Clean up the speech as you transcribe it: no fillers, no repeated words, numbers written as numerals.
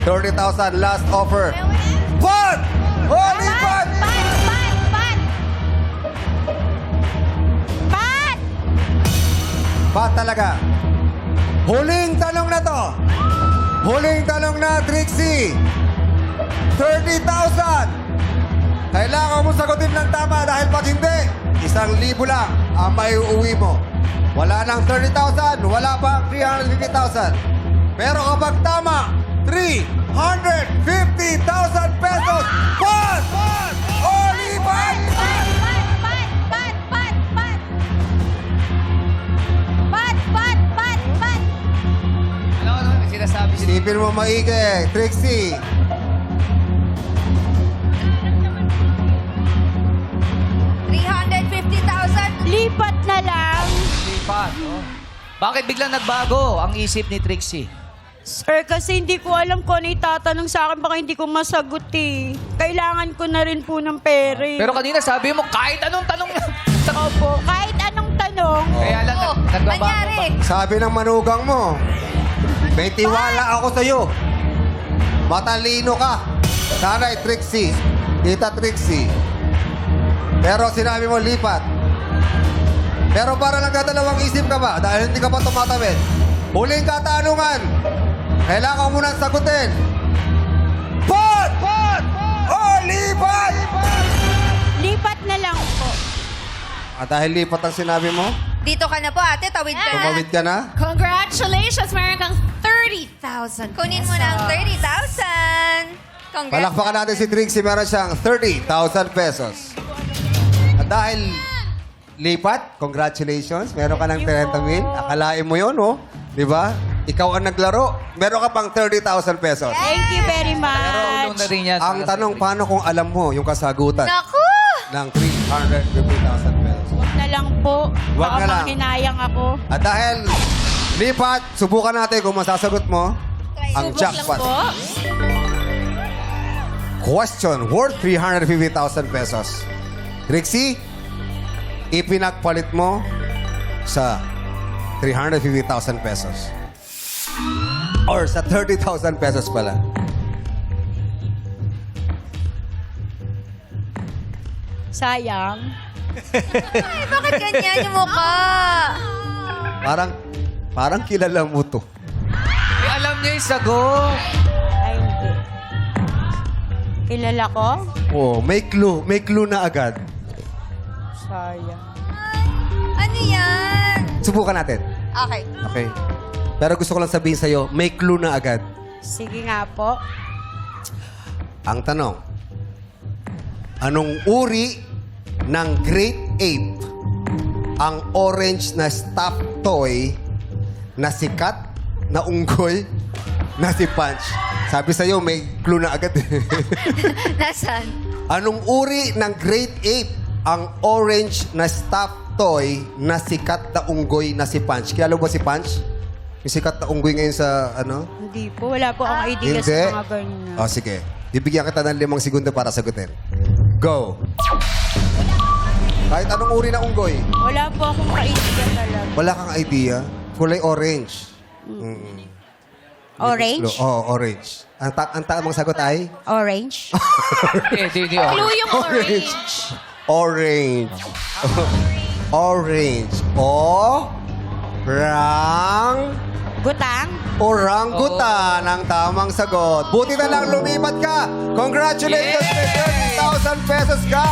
30,000 last offer. Pat! Holy Pat! Pat! Pat talaga. Huling tanong na to. Huling tanong na, Trixie. 30,000. Kailangan mo sagutin ng tama dahil pag hindi, 1,000 lang ang may uuwi mo. Wala nang 30,000, wala pa 350,000. Pero kapag tama, 350,000 pesos. Pat! Holy Pat! Ano, may sinasabi si... Isipin mo maigi, Trixie. Lipat na lang. Lipat, oh. Bakit biglang nagbago ang isip ni Trixie? Sir, kasi hindi ko alam kung ano itatanong sa akin. Baka hindi ko masagot eh. Kailangan ko na rin po ng pera eh. Pero kanina sabi mo, kahit anong tanong na... Opo, kahit anong tanong. Kaya lang, nagbabago pa. Sabi ng manugang mo, may tiwala ako sa'yo. Matalino ka. Nanay Trixie. Tita Trixie. Pero sinabi mo, lipat. Pero para nagdadalawang isip ka ba? Dahil hindi ka pa tumatawid. Huling katanungan. Kailangan mo nang sagutin. Pat! Oh, lipat! Lipat na lang po. Dahil lipat ang sinabi mo, Dito ka na po, ate. Tawid ka na. tumawid ka na. Congratulations! Meron kang 30,000 Kunin mo na ang 30,000. Congrats. Palakpakan natin si Trixie. Meron siyang 30,000 pesos. At dahil lipat, congratulations. Meron ka ng 30,000. Akalain mo yun, oh. Di ba? Ikaw ang naglaro. Meron ka pang 30,000 pesos. Thank you very Pero ulong much. na rin yan. Ang tanong, paano kung alam mo yung kasagutan Naku! ng 350,000 pesos? Huwag na lang po. Huwag Baka na lang. manghinayang ako. At dahil lipat, subukan natin kung masasagot mo ang jackpot. Question worth 350,000 pesos. Trixie, ipinagpalit mo sa 350,000 pesos. Or sa 30,000 pesos pala. Sayang. Ay, bakit ganyan yung mukha? Parang kilala mo to. Eh, alam niya yung sagot. Ay, hindi. Kilala ko? Oh, may clue. May clue na agad. Sayang. Ano yan? Subukan natin. Okay. Okay. Pero gusto ko lang sabihin sa'yo, may clue na agad. Sige nga po. Ang tanong, anong uri ng great ape ang orange na stuffed toy na sikat na unggoy na si Punch? Sabi sa'yo, may clue na agad. Nasaan? Anong uri ng great ape ang orange na stuffed toy na sikat na unggoy na si Punch? Kilala mo ba si Punch? Yung sikat na unggoy ngayon sa ano? Hindi po. Wala po akong idea sa mga ganyan. O, sige. Bibigyan kita ng 5 segundo para sagutin. Go! Kahit anong uri ng unggoy. Wala po akong idea talaga. Wala kang idea. Kulay orange. Orange? Oo, orange. Ang tamang sagot ay? Orange? Hindi. Clue yung orange. Orange. Orange. Gutang? Orangutan ang tamang sagot. Buti na lang lumipat ka. Congratulations! May 30,000 pesos ka.